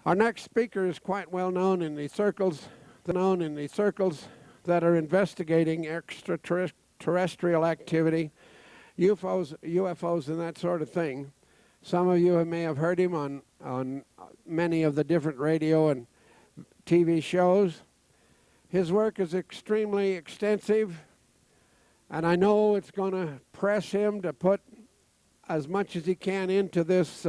Our next speaker is quite well known in the circles that are investigating extraterrestrial activity, UFOs and that sort of thing. Some of you may have heard him on many of the different radio and TV shows. His work is extremely extensive, and I know it's going to press him to put as much as he can into this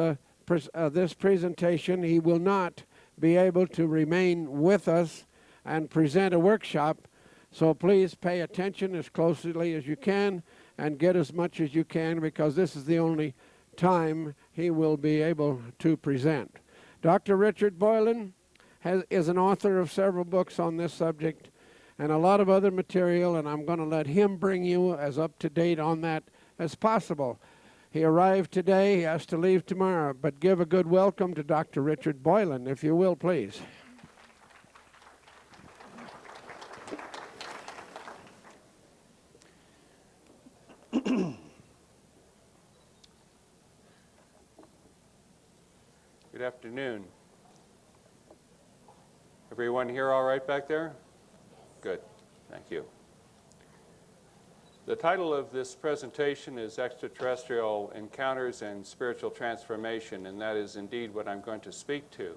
this presentation. He will not be able to remain with us and present a workshop, so please pay attention as closely as you can and get as much as you can, because this is the only time he will be able to present. Dr. Richard Boylan is an author of several books on this subject and a lot of other material, and I'm going to let him bring you as up to date on that as possible. He arrived today, he has to leave tomorrow, but give a good welcome to Dr. Richard Boylan, if you will, please. Good afternoon. Everyone here all right back there? Good, thank you. The title of this presentation is Extraterrestrial Encounters and Spiritual Transformation, and that is indeed what I'm going to speak to.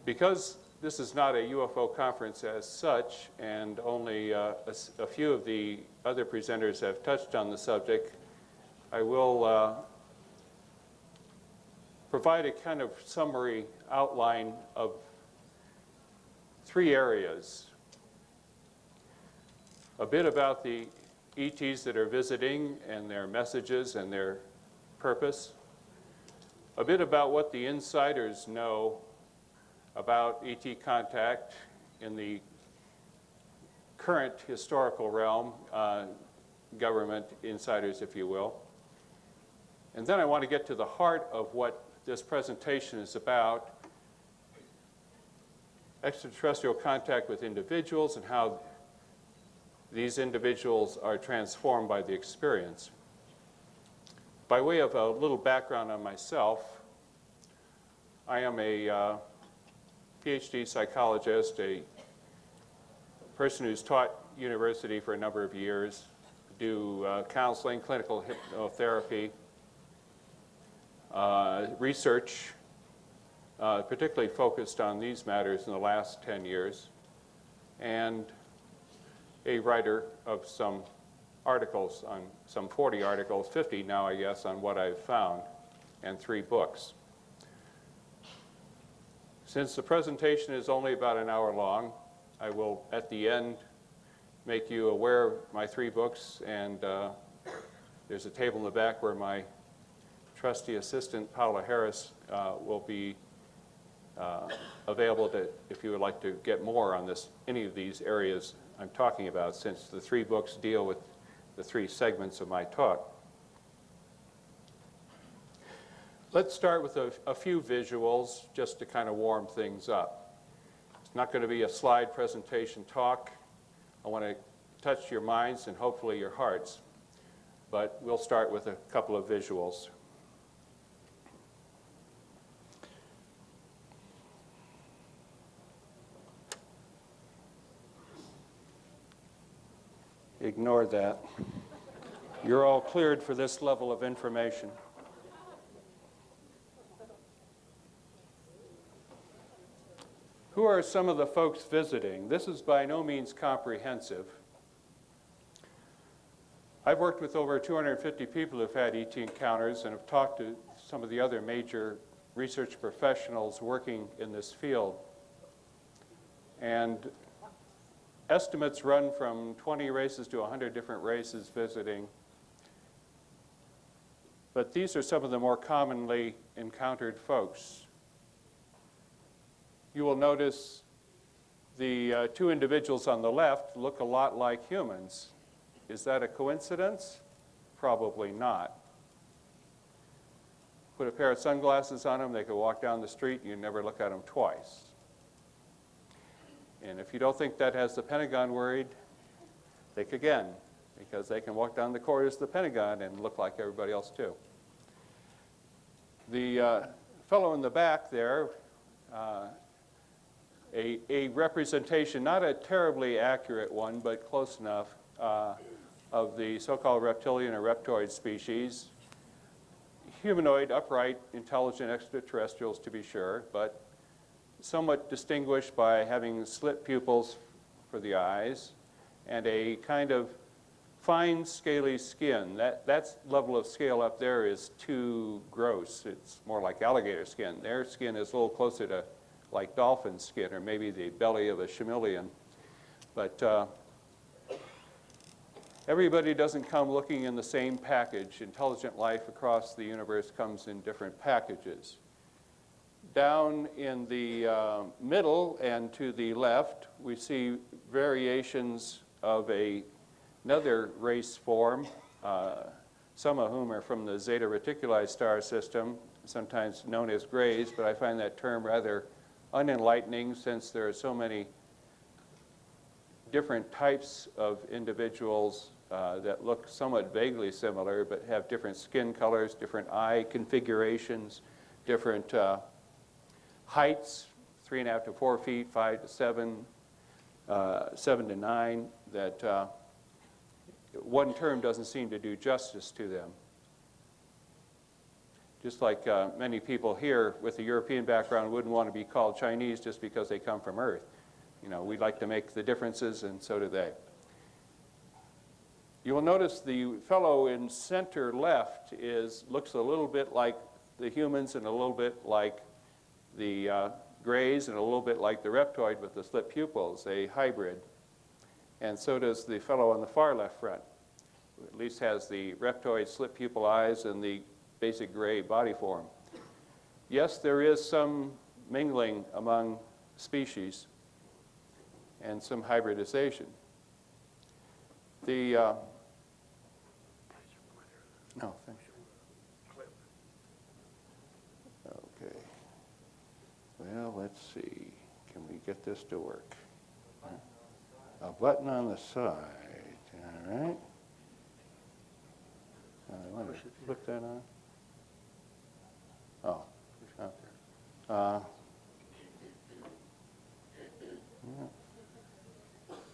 Because this is not a UFO conference as such, and only a few of the other presenters have touched on the subject, I will provide a kind of summary outline of three areas. A bit about the ETs that are visiting and their messages and their purpose. A bit about what the insiders know about ET contact in the current historical realm, government insiders, if you will. And then I want to get to the heart of what this presentation is about: extraterrestrial contact with individuals and how these individuals are transformed by the experience. By way of a little background on myself, I am a PhD psychologist, a person who's taught university for a number of years, do counseling, clinical hypnotherapy, research, particularly focused on these matters in the last 10 years, and a writer of some articles, on some 40 articles, 50 now I guess, on what I've found, and 3 books. Since the presentation is only about an hour long, I will at the end make you aware of my 3 books, and there's a table in the back where my trusty assistant, Paula Harris, will be available to, if you would like to get more on this, any of these areas I'm talking about, since the 3 books deal with the 3 segments of my talk. Let's start with a few visuals just to kind of warm things up. It's not going to be a slide presentation talk. I want to touch your minds and hopefully your hearts, but we'll start with a couple of visuals. Ignore that. You're all cleared for this level of information. Who are some of the folks visiting? This is by no means comprehensive. I've worked with over 250 people who've had ET encounters and have talked to some of the other major research professionals working in this field. And estimates run from 20 races to 100 different races visiting. But these are some of the more commonly encountered folks. You will notice the 2 individuals on the left look a lot like humans. Is that a coincidence? Probably not. Put a pair of sunglasses on them, they could walk down the street and you never look at them twice. And if you don't think that has the Pentagon worried, think again, because they can walk down the corridors of the Pentagon and look like everybody else too. The fellow in the back there, a representation, not a terribly accurate one, but close enough, of the so-called reptilian or reptoid species. Humanoid, upright, intelligent extraterrestrials to be sure, but somewhat distinguished by having slit pupils for the eyes and a kind of fine, scaly skin. That level of scale up there is too gross. It's more like alligator skin. Their skin is a little closer to like dolphin skin or maybe the belly of a chameleon. But everybody doesn't come looking in the same package. Intelligent life across the universe comes in different packages. Down in the middle and to the left, we see variations of another race form, some of whom are from the Zeta Reticuli star system, sometimes known as grays, but I find that term rather unenlightening since there are so many different types of individuals that look somewhat vaguely similar but have different skin colors, different eye configurations, different heights, 3.5 to 4 feet, 5 to 7, 7 to 9, that one term doesn't seem to do justice to them. Just like many people here with a European background wouldn't want to be called Chinese just because they come from Earth. You know, we like to make the differences, and so do they. You will notice the fellow in center left looks a little bit like the humans and a little bit like the grays and a little bit like the reptoid with the slit pupils, a hybrid. And so does the fellow on the far left front, who at least has the reptoid slit pupil eyes and the basic gray body form. Yes, there is some mingling among species and some hybridization. The no, thanks. Okay. Well, let's see. Can we get this to work? A button on the side. All right. I want to put that on. Oh, out there. Yeah.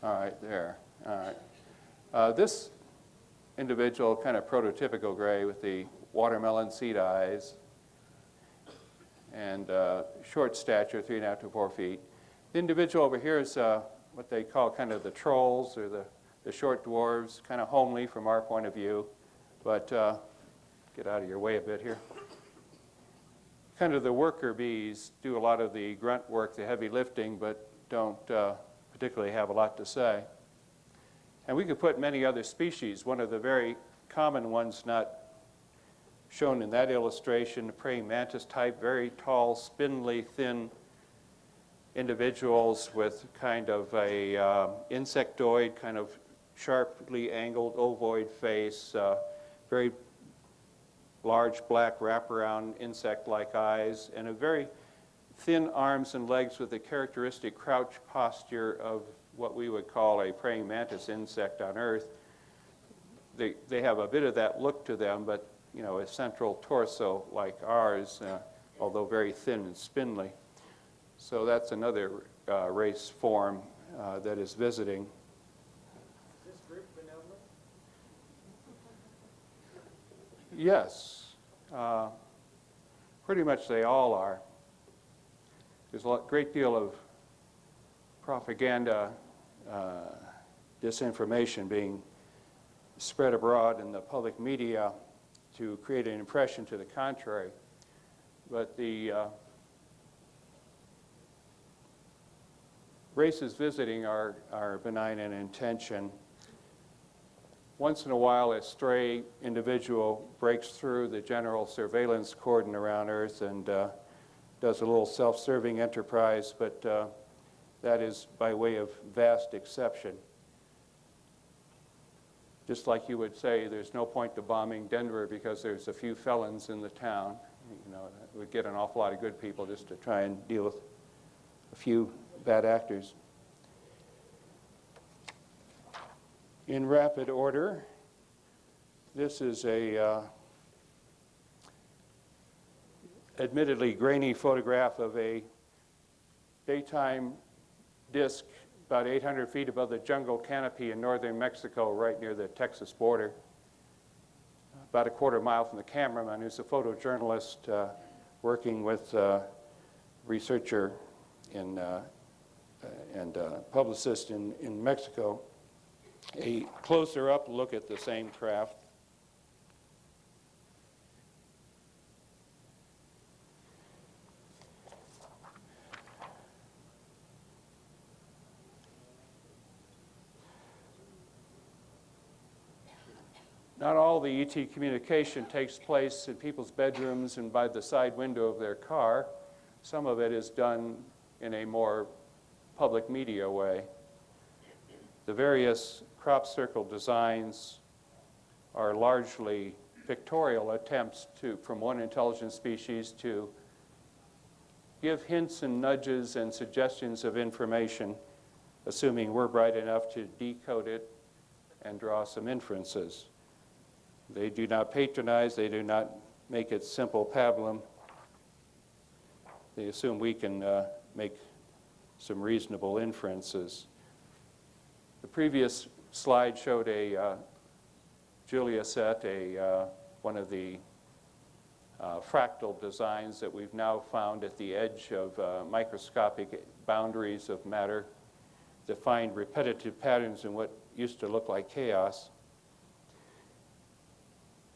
All right, there. All right. This individual, kind of prototypical gray with the watermelon seed eyes and short stature, 3.5 to 4 feet. The individual over here is what they call kind of the trolls or the short dwarves, kind of homely from our point of view, but get out of your way a bit here. Kind of the worker bees do a lot of the grunt work, the heavy lifting, but don't particularly have a lot to say. And we could put many other species. One of the very common ones not shown in that illustration, the praying mantis type, very tall, spindly, thin individuals with kind of a insectoid, kind of sharply angled ovoid face, very large black wraparound insect-like eyes, and a very thin arms and legs with a characteristic crouch posture of what we would call a praying mantis insect on Earth. They have a bit of that look to them, but you know, a central torso like ours, although very thin and spindly. So that's another race form that is visiting. Is this group benevolent? Yes, pretty much they all are. There's a great deal of propaganda, disinformation being spread abroad in the public media to create an impression to the contrary. But the races visiting are benign in intention. Once in a while, a stray individual breaks through the general surveillance cordon around Earth and does a little self-serving enterprise, but that is by way of vast exception. Just like you would say, there's no point to bombing Denver because there's a few felons in the town. You know, it would get an awful lot of good people just to try and deal with a few bad actors. In rapid order, this is admittedly grainy photograph of a daytime disk about 800 feet above the jungle canopy in northern Mexico, right near the Texas border, about a quarter mile from the cameraman, who's a photojournalist working with a researcher and publicist in Mexico. A closer up look at the same craft. Not all the ET communication takes place in people's bedrooms and by the side window of their car. Some of it is done in a more public media way. The various crop circle designs are largely pictorial attempts from one intelligent species to give hints and nudges and suggestions of information, assuming we're bright enough to decode it and draw some inferences. They do not patronize, they do not make it simple pablum. They assume we can make some reasonable inferences. The previous slide showed a Julia set, one of the fractal designs that we've now found at the edge of microscopic boundaries of matter that find repetitive patterns in what used to look like chaos.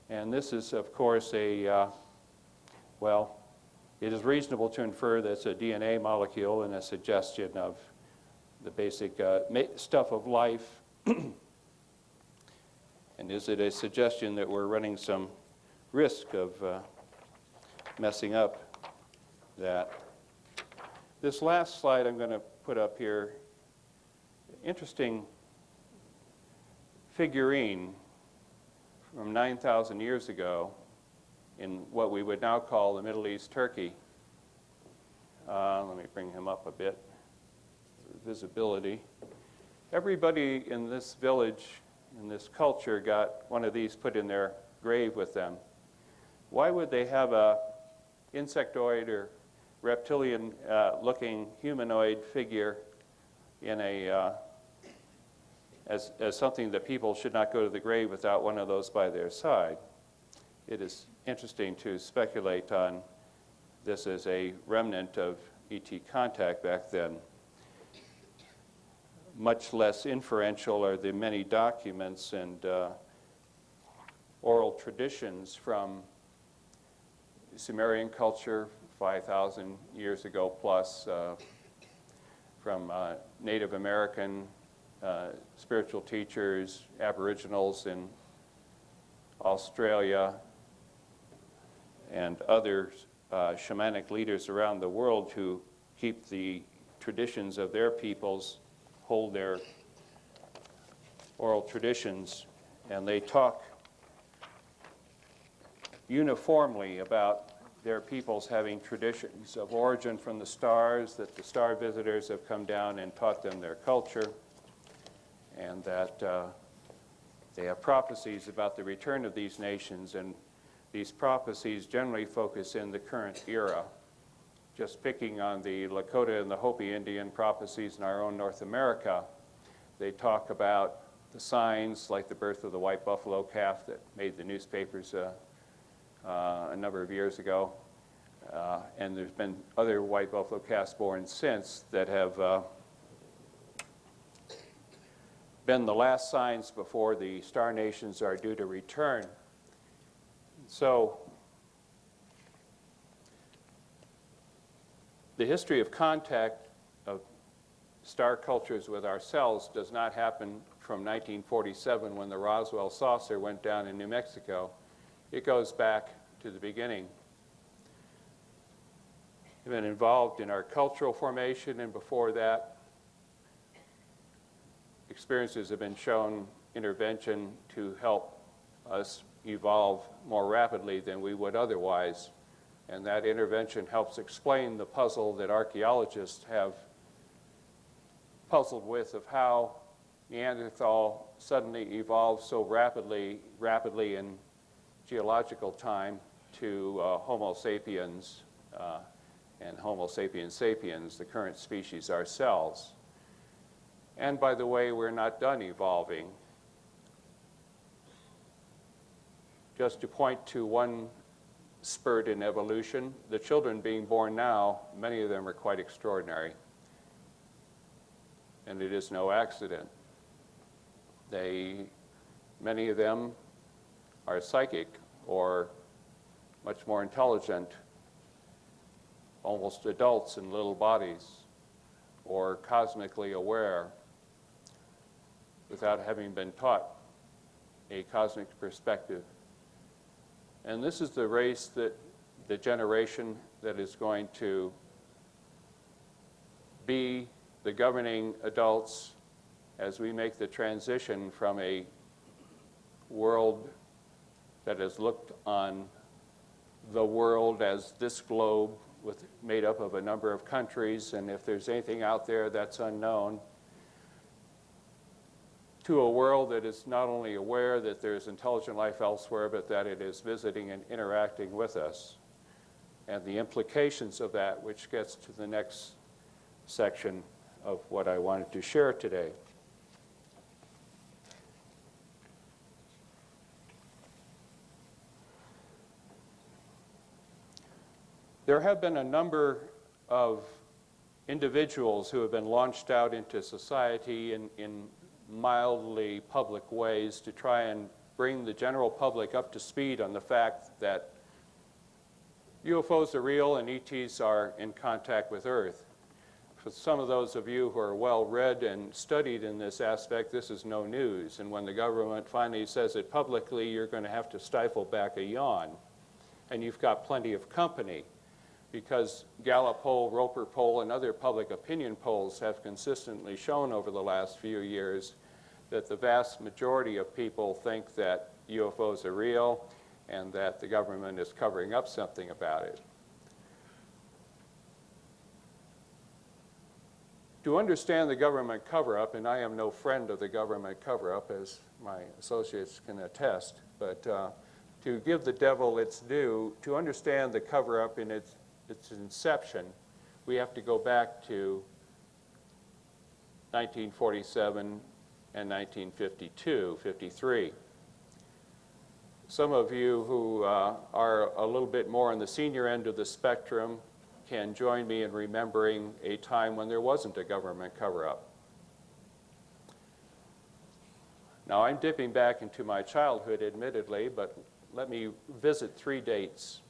And this is, of course, well, it is reasonable to infer that it's a DNA molecule and a suggestion of the basic stuff of life. And is it a suggestion that we're running some risk of messing up that? This last slide I'm going to put up here, interesting figurine from 9,000 years ago in what we would now call the Middle East Turkey. Let me bring him up a bit. Visibility. Everybody in this village, in this culture, got one of these put in their grave with them. Why would they have a insectoid or reptilian looking humanoid figure in a as something that people should not go to the grave without one of those by their side? It is interesting to speculate on this as a remnant of ET contact back then. Much less inferential are the many documents and oral traditions from Sumerian culture 5,000 years ago plus, from Native American spiritual teachers, Aboriginals in Australia, and other shamanic leaders around the world who keep the traditions of their peoples, hold their oral traditions, and they talk uniformly about their peoples having traditions of origin from the stars, that the star visitors have come down and taught them their culture, and that they have prophecies about the return of these nations, and these prophecies generally focus in the current era. Just picking on the Lakota and the Hopi Indian prophecies in our own North America, they talk about the signs like the birth of the white buffalo calf that made the newspapers a number of years ago. And there's been other white buffalo calves born since that have been the last signs before the star nations are due to return. So the history of contact of star cultures with ourselves does not happen from 1947 when the Roswell saucer went down in New Mexico. It goes back to the beginning. We've been involved in our cultural formation, and before that, experiences have been shown intervention to help us evolve more rapidly than we would otherwise. And that intervention helps explain the puzzle that archaeologists have puzzled with of how Neanderthal suddenly evolved so rapidly in geological time to Homo sapiens and Homo sapiens sapiens, the current species ourselves. And by the way, we're not done evolving. Just to point to one spurt in evolution, the children being born now, many of them are quite extraordinary. And it is no accident. Many of them are psychic or much more intelligent, almost adults in little bodies, or cosmically aware without having been taught a cosmic perspective. And this is the race that the generation that is going to be the governing adults as we make the transition from a world that has looked on the world as this globe made up of a number of countries, and if there's anything out there that's unknown, to a world that is not only aware that there's intelligent life elsewhere, but that it is visiting and interacting with us, and the implications of that, which gets to the next section of what I wanted to share today. There have been a number of individuals who have been launched out into society in mildly public ways to try and bring the general public up to speed on the fact that UFOs are real and ETs are in contact with Earth. For some of those of you who are well read and studied in this aspect, this is no news. And when the government finally says it publicly, you're going to have to stifle back a yawn. And you've got plenty of company, because Gallup poll, Roper poll, and other public opinion polls have consistently shown over the last few years that the vast majority of people think that UFOs are real and that the government is covering up something about it. To understand the government cover-up, and I am no friend of the government cover-up, as my associates can attest, but to give the devil its due, to understand the cover-up in its inception, we have to go back to 1947 and 1952, 53. Some of you who are a little bit more on the senior end of the spectrum can join me in remembering a time when there wasn't a government cover-up. Now, I'm dipping back into my childhood, admittedly, but let me visit 3 dates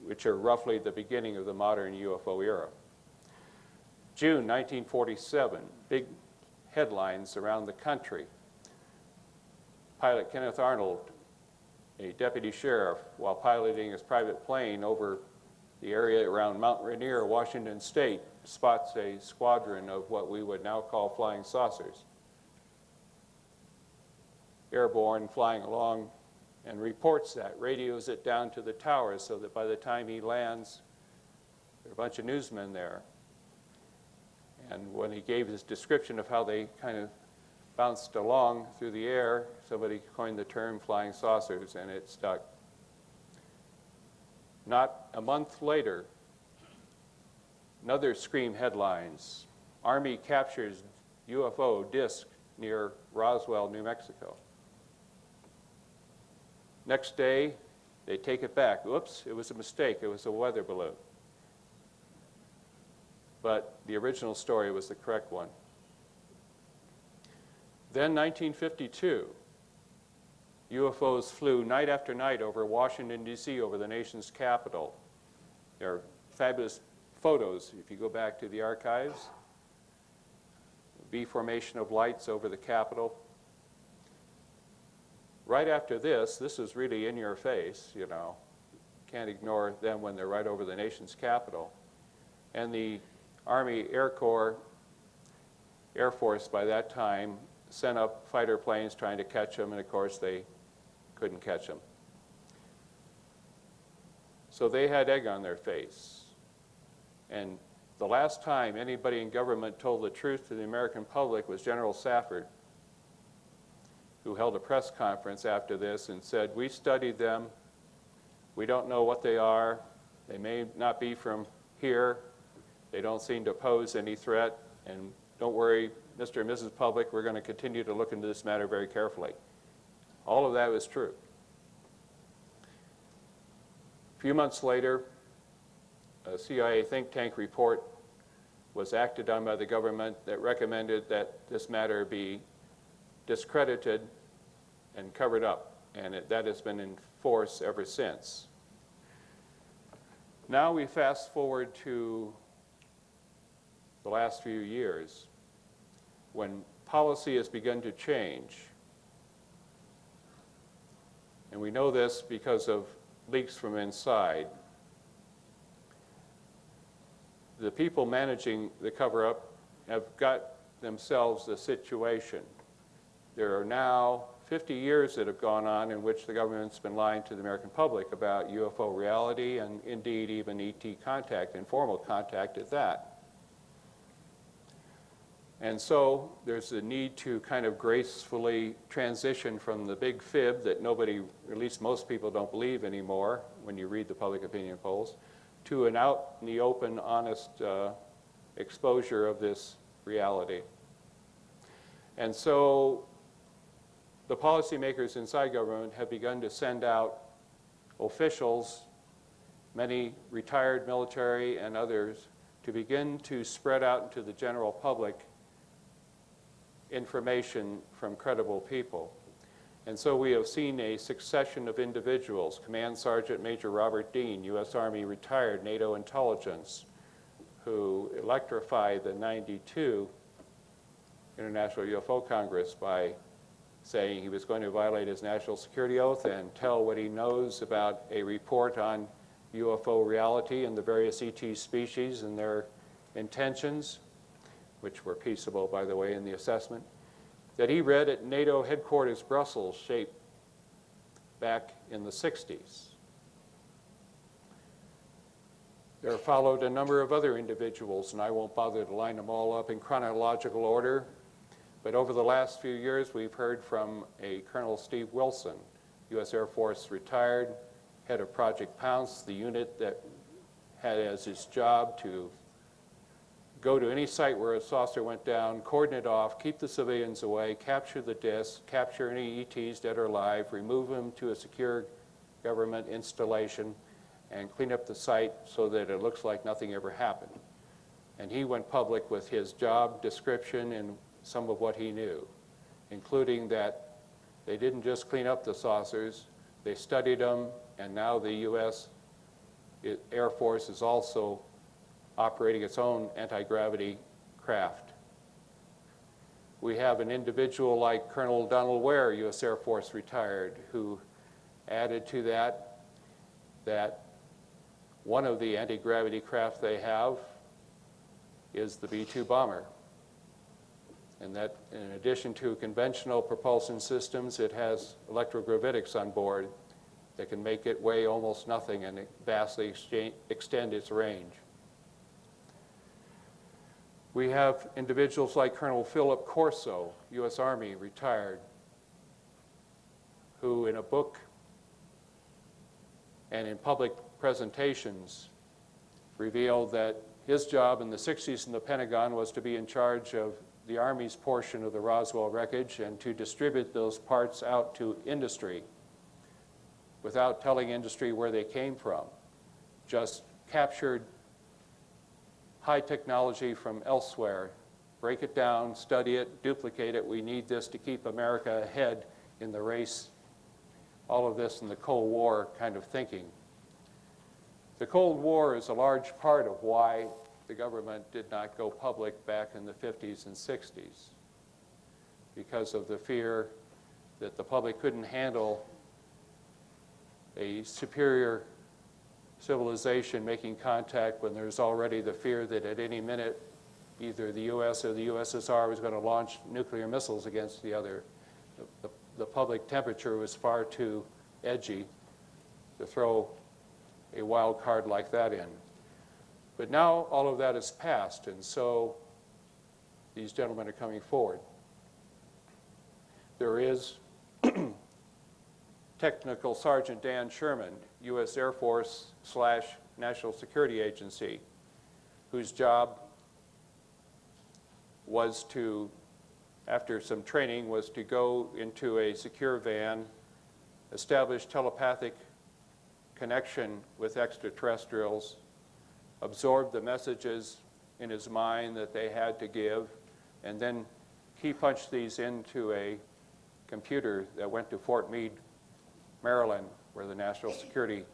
which are roughly the beginning of the modern UFO era. June 1947, big headlines around the country. Pilot Kenneth Arnold, a deputy sheriff, while piloting his private plane over the area around Mount Rainier, Washington State, spots a squadron of what we would now call flying saucers. Airborne, flying along, and reports that, radios it down to the towers so that by the time he lands, there are a bunch of newsmen there. And when he gave his description of how they kind of bounced along through the air, somebody coined the term flying saucers, and it stuck. Not a month later, another scream headlines: Army captures UFO disc near Roswell, New Mexico. Next day, they take it back. Oops, it was a mistake. It was a weather balloon. But the original story was the correct one. Then 1952, UFOs flew night after night over Washington, D.C., over the nation's capital. There are fabulous photos, if you go back to the archives. V formation of lights over the Capitol. Right after this is really in your face, you know. Can't ignore them when they're right over the nation's capital. And the Army Air Corps, Air Force by that time, sent up fighter planes trying to catch them, and of course they couldn't catch them. So they had egg on their face. And the last time anybody in government told the truth to the American public was General Safford, who held a press conference after this and said, "We studied them. We don't know what they are. They may not be from here. They don't seem to pose any threat. And don't worry, Mr. and Mrs. Public, we're going to continue to look into this matter very carefully. All of that was true. A few months later, a CIA think tank report was acted on by the government that recommended that this matter be discredited and covered up, and that has been in force ever since. Now we fast forward to the last few years when policy has begun to change. And we know this because of leaks from inside. The people managing the cover-up have got themselves a situation. There are now 50 years that have gone on in which the government's been lying to the American public about UFO reality and indeed even ET contact, informal contact at that. And so there's a need to kind of gracefully transition from the big fib that nobody, at least most people, don't believe anymore when you read the public opinion polls, to an out in the open, honest exposure of this reality. And so the policymakers inside government have begun to send out officials, many retired military and others, to begin to spread out into the general public information from credible people. And so we have seen a succession of individuals, Command Sergeant Major Robert Dean, U.S. Army retired NATO intelligence, who electrified the '92 International UFO Congress by saying he was going to violate his national security oath and tell what he knows about a report on UFO reality and the various ET species and their intentions, which were peaceable, by the way, in the assessment, that he read at NATO headquarters Brussels, shaped back in the 60s. There followed a number of other individuals, and I won't bother to line them all up in chronological order, but over the last few years we've heard from a Colonel Steve Wilson, U.S. Air Force retired, head of Project Pounce, the unit that had as its job to go to any site where a saucer went down, cordon it off, keep the civilians away, capture the disc, capture any ETs dead or alive, remove them to a secure government installation, and clean up the site so that it looks like nothing ever happened. And he went public with his job description and some of what he knew, including that they didn't just clean up the saucers, they studied them, and now the U.S. Air Force is also operating its own anti-gravity craft. We have an individual like Colonel Donald Ware, U.S. Air Force retired, who added to that one of the anti-gravity craft they have is the B-2 bomber. And that, in addition to conventional propulsion systems, it has electrogravitics on board that can make it weigh almost nothing and vastly extend its range. We have individuals like Colonel Philip Corso, U.S. Army, retired, who in a book and in public presentations revealed that his job in the 60s in the Pentagon was to be in charge of the Army's portion of the Roswell wreckage and to distribute those parts out to industry without telling industry where they came from, just captured high technology from elsewhere, break it down, study it, duplicate it. We need this to keep America ahead in the race. All of this in the Cold War kind of thinking. The Cold War is a large part of why the government did not go public back in the 50s and 60s, because of the fear that the public couldn't handle a superior civilization making contact when there's already the fear that at any minute either the U.S. or the USSR was going to launch nuclear missiles against the other. The public temperature was far too edgy to throw a wild card like that in. But now all of that is past, and so these gentlemen are coming forward. There is Technical Sergeant Dan Sherman, U.S. Air Force / National Security Agency, whose job was to, after some training, was to go into a secure van, establish telepathic connection with extraterrestrials, absorb the messages in his mind that they had to give, and then key punch these into a computer that went to Fort Meade, Maryland, where the National Security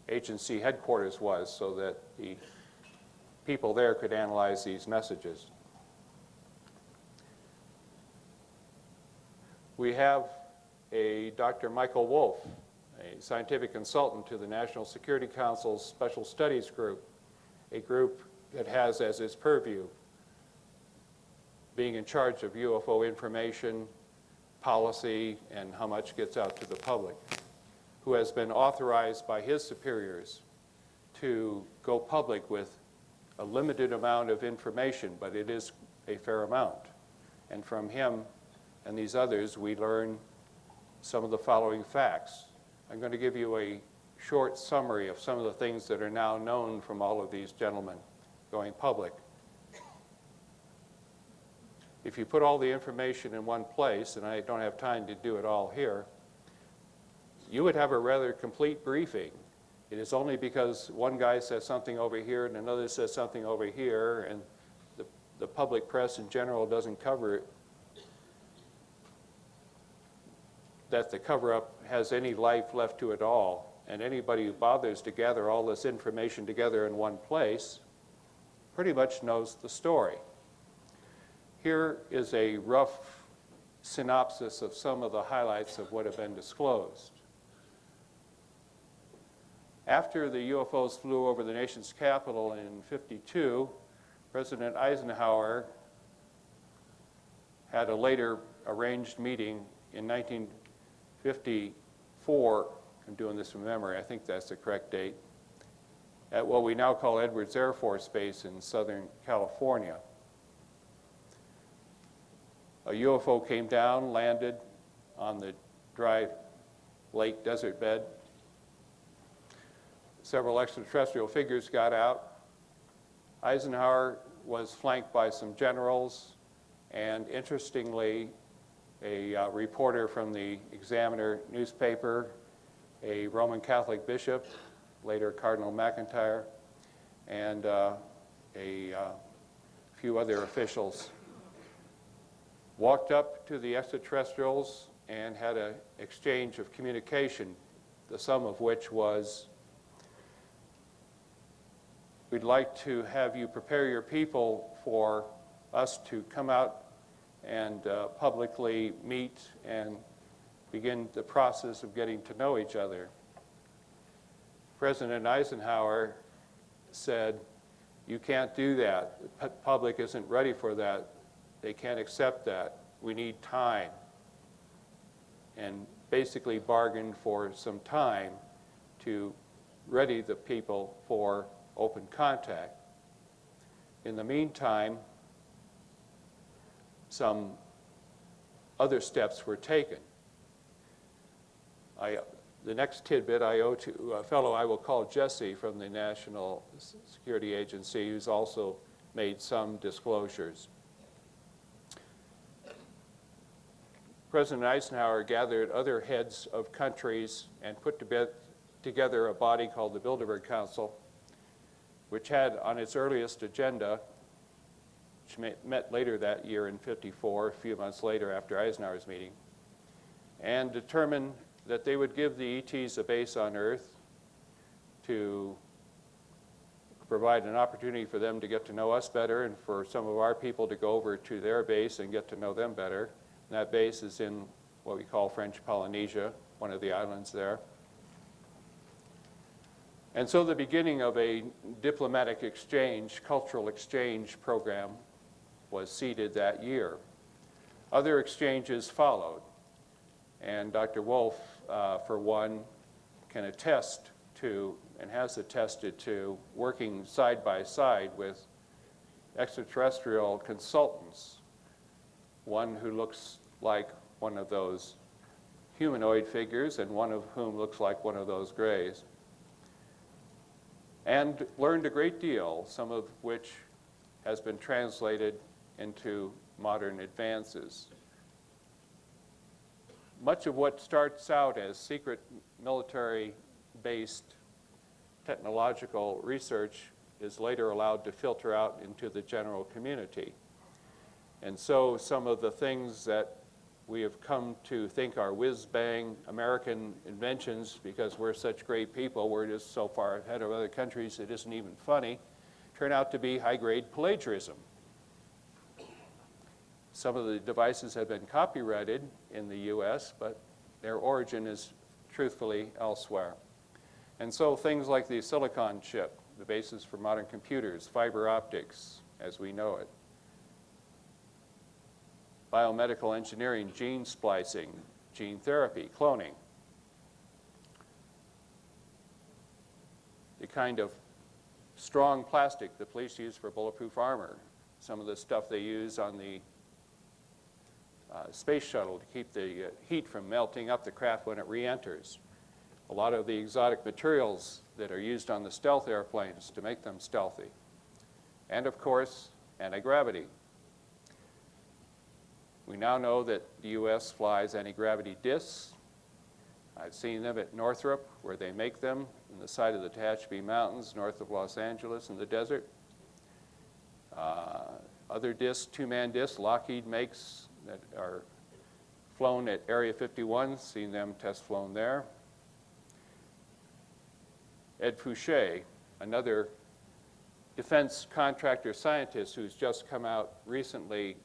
Agency headquarters was, so that the people there could analyze these messages. We have a Dr. Michael Wolff, a scientific consultant to the National Security Council's Special Studies Group, a group that has as its purview being in charge of UFO information, policy, and how much gets out to the public, who has been authorized by his superiors to go public with a limited amount of information, but it is a fair amount. And from him and these others, we learn some of the following facts. I'm going to give you a short summary of some of the things that are now known from all of these gentlemen going public. If you put all the information in one place, and I don't have time to do it all here, you would have a rather complete briefing. It is only because one guy says something over here and another says something over here, and the public press in general doesn't cover it, that the cover-up has any life left to it all. And anybody who bothers to gather all this information together in one place pretty much knows the story. Here is a rough synopsis of some of the highlights of what have been disclosed. After the UFOs flew over the nation's capital in '52, President Eisenhower had a later arranged meeting in 1954, I'm doing this from memory, I think that's the correct date, at what we now call Edwards Air Force Base in Southern California. A UFO came down, landed on the dry lake desert bed. Several extraterrestrial figures got out. Eisenhower was flanked by some generals, and interestingly, a reporter from the Examiner newspaper, a Roman Catholic bishop, later Cardinal McIntyre, and a few other officials walked up to the extraterrestrials and had an exchange of communication, the sum of which was, we'd like to have you prepare your people for us to come out and publicly meet and begin the process of getting to know each other. President Eisenhower said, you can't do that. The public isn't ready for that. They can't accept that. We need time. And basically bargained for some time to ready the people for open contact. In the meantime, some other steps were taken. The next tidbit I owe to a fellow I will call Jesse from the National Security Agency, who's also made some disclosures. President Eisenhower gathered other heads of countries and put together a body called the Bilderberg Council, which had on its earliest agenda, which met later that year in '54, a few months later after Eisenhower's meeting, and determined that they would give the ETs a base on Earth to provide an opportunity for them to get to know us better and for some of our people to go over to their base and get to know them better. And that base is in what we call French Polynesia, one of the islands there. And so the beginning of a diplomatic exchange, cultural exchange program was seeded that year. Other exchanges followed. And Dr. Wolff, for one, can attest to, and has attested to, working side by side with extraterrestrial consultants, one who looks like one of those humanoid figures and one of whom looks like one of those grays. and learned a great deal, some of which has been translated into modern advances. Much of what starts out as secret military-based technological research is later allowed to filter out into the general community. And so some of the things that we have come to think are whiz-bang American inventions, because we're such great people, we're just so far ahead of other countries it isn't even funny, turn out to be high-grade plagiarism. Some of the devices have been copyrighted in the US, but their origin is truthfully elsewhere. And so things like the silicon chip, the basis for modern computers, fiber optics as we know it, biomedical engineering, gene splicing, gene therapy, cloning, the kind of strong plastic the police use for bulletproof armor, some of the stuff they use on the space shuttle to keep the heat from melting up the craft when it re-enters. A lot of the exotic materials that are used on the stealth airplanes to make them stealthy. And of course, anti-gravity. We now know that the US flies anti-gravity discs. I've seen them at Northrop, where they make them in the side of the Tehachapi Mountains, north of Los Angeles in the desert. Other discs, two-man discs, Lockheed makes that are flown at Area 51, seen them test flown there. Ed Fouché, another defense contractor scientist who's just come out recently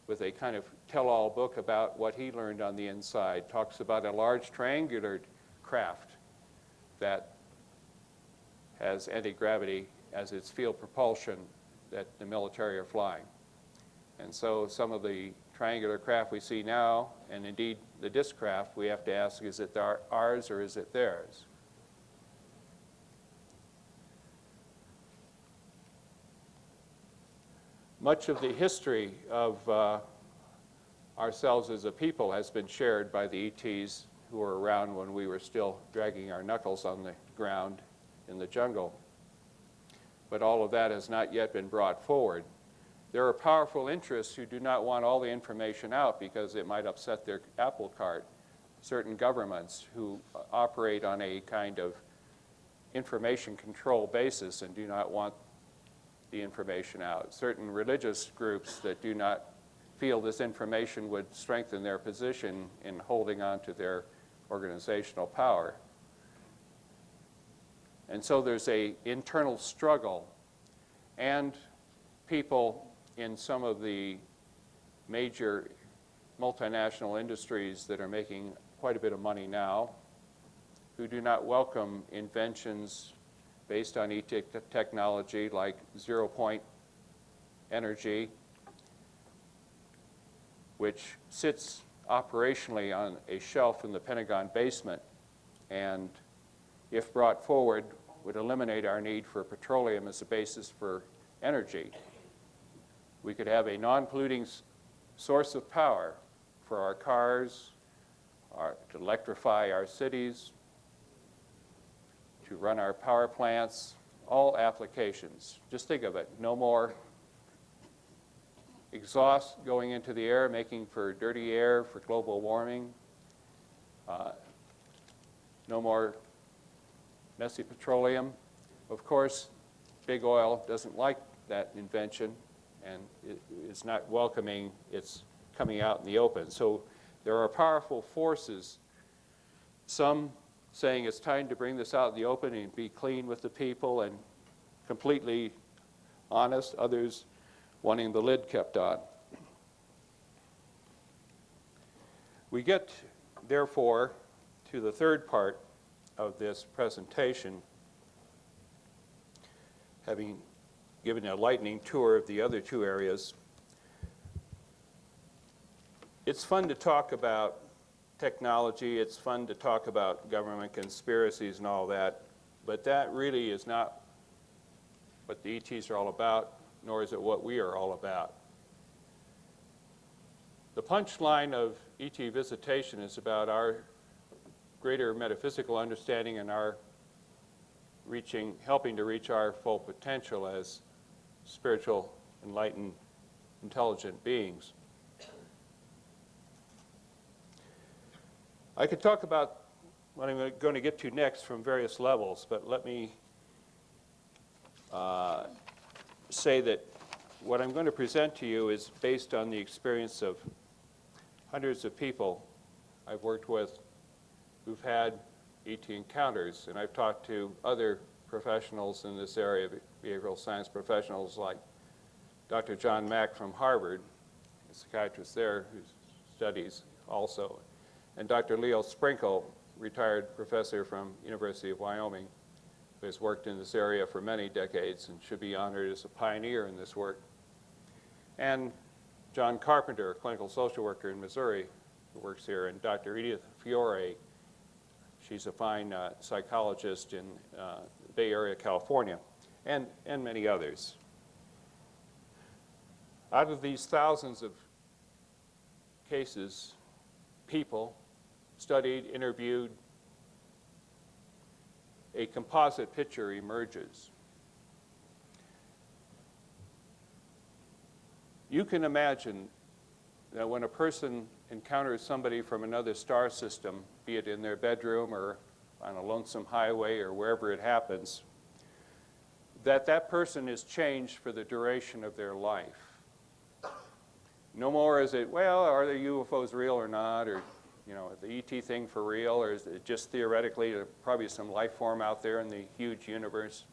with a kind of tell-all book about what he learned on the inside, talks about a large triangular craft that has anti-gravity as its field propulsion that the military are flying. And so some of the triangular craft we see now, and indeed the disc craft, we have to ask, is it ours or is it theirs? Much of the history of ourselves as a people has been shared by the ETs who were around when we were still dragging our knuckles on the ground in the jungle. But all of that has not yet been brought forward. There are powerful interests who do not want all the information out because it might upset their apple cart. Certain governments who operate on a kind of information control basis and do not want the information out. Certain religious groups that do not feel this information would strengthen their position in holding on to their organizational power. And so there's an internal struggle, and people in some of the major multinational industries that are making quite a bit of money now, who do not welcome inventions based on technology like zero-point energy, which sits operationally on a shelf in the Pentagon basement and, if brought forward, would eliminate our need for petroleum as a basis for energy. We could have a non-polluting source of power for our cars, to electrify our cities, to run our power plants, all applications. Just think of it, no more exhaust going into the air, making for dirty air for global warming, no more messy petroleum. Of course, big oil doesn't like that invention and is not welcoming its coming out in the open. So there are powerful forces, some saying it's time to bring this out in the open and be clean with the people and completely honest, others wanting the lid kept on. We get, therefore, to the third part of this presentation, having given a lightning tour of the other two areas. It's fun to talk about technology, it's fun to talk about government conspiracies and all that, but that really is not what the ETs are all about, nor is it what we are all about. The punchline of ET visitation is about our greater metaphysical understanding and our helping to reach our full potential as spiritual, enlightened, intelligent beings. I could talk about what I'm going to get to next from various levels, but let me say that what I'm going to present to you is based on the experience of hundreds of people I've worked with who've had ET encounters, and I've talked to other professionals in this area, behavioral science professionals like Dr. John Mack from Harvard, a psychiatrist there who studies also, and Dr. Leo Sprinkle, retired professor from University of Wyoming, who has worked in this area for many decades and should be honored as a pioneer in this work. And John Carpenter, a clinical social worker in Missouri, who works here, and Dr. Edith Fiore. She's a fine psychologist in the Bay Area, California, and many others. Out of these thousands of cases, people studied, interviewed, a composite picture emerges. You can imagine that when a person encounters somebody from another star system, be it in their bedroom or on a lonesome highway or wherever it happens, that person is changed for the duration of their life. No more is it, well, are the UFOs real or not, or the ET thing for real, or is it just theoretically probably some life form out there in the huge universe?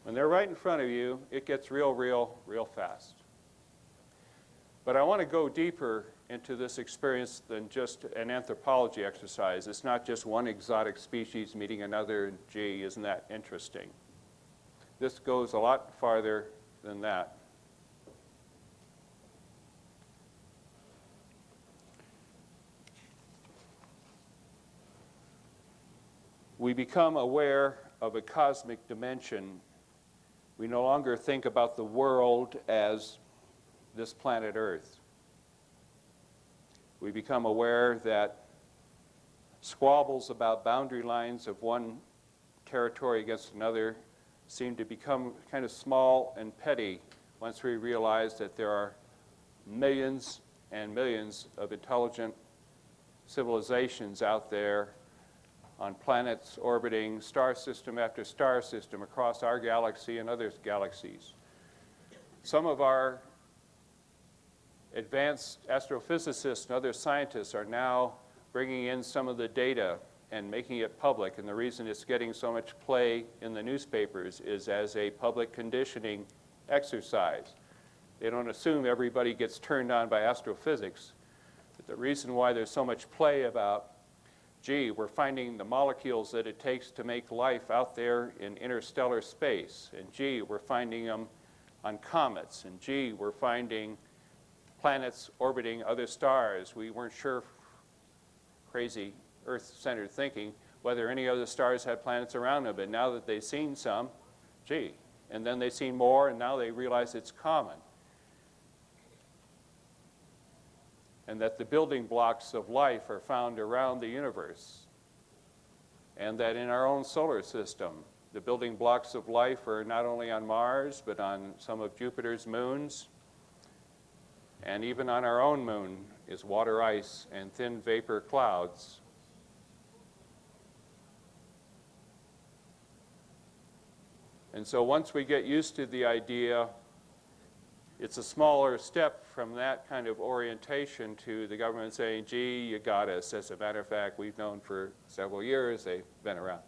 When they're right in front of you, it gets real fast. But I want to go deeper into this experience than just an anthropology exercise. It's not just one exotic species meeting another, and gee, isn't that interesting? This goes a lot farther than that. We become aware of a cosmic dimension. We no longer think about the world as this planet Earth. We become aware that squabbles about boundary lines of one territory against another seem to become kind of small and petty once we realize that there are millions and millions of intelligent civilizations out there on planets orbiting star system after star system across our galaxy and other galaxies. Some of our advanced astrophysicists and other scientists are now bringing in some of the data and making it public, and the reason it's getting so much play in the newspapers is as a public conditioning exercise. They don't assume everybody gets turned on by astrophysics, but the reason why there's so much play about, gee, we're finding the molecules that it takes to make life out there in interstellar space, and gee, we're finding them on comets, and gee, we're finding planets orbiting other stars. We weren't sure, crazy Earth-centered thinking, whether any other stars had planets around them, but now that they've seen some, gee, and then they've seen more, and now they realize it's common. And that the building blocks of life are found around the universe, and that in our own solar system, the building blocks of life are not only on Mars, but on some of Jupiter's moons, and even on our own moon is water ice and thin vapor clouds. And so once we get used to the idea, it's a smaller step from that kind of orientation to the government saying, gee, you got us. As a matter of fact, we've known for several years they've been around.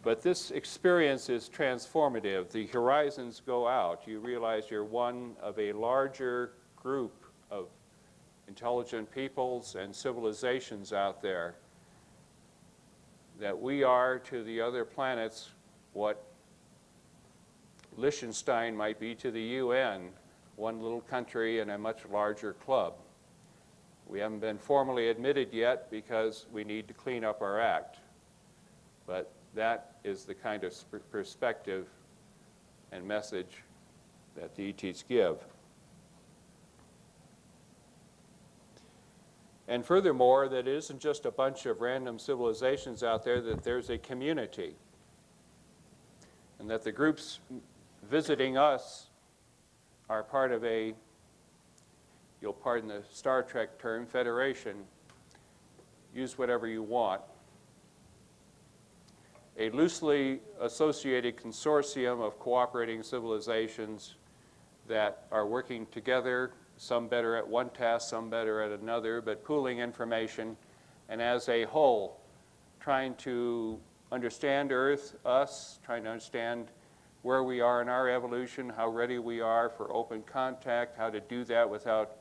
But this experience is transformative. The horizons go out. You realize you're one of a larger group of intelligent peoples and civilizations out there. That we are to the other planets what Liechtenstein might be to the UN, one little country in a much larger club. We haven't been formally admitted yet because we need to clean up our act. But that is the kind of perspective and message that the ETs give. And furthermore, that it isn't just a bunch of random civilizations out there, that there's a community. And that the groups visiting us are part of a, you'll pardon the Star Trek term, federation. Use whatever you want. A loosely associated consortium of cooperating civilizations that are working together, some better at one task, some better at another, but pooling information, and as a whole, trying to understand Earth, us, trying to understand where we are in our evolution, how ready we are for open contact, how to do that without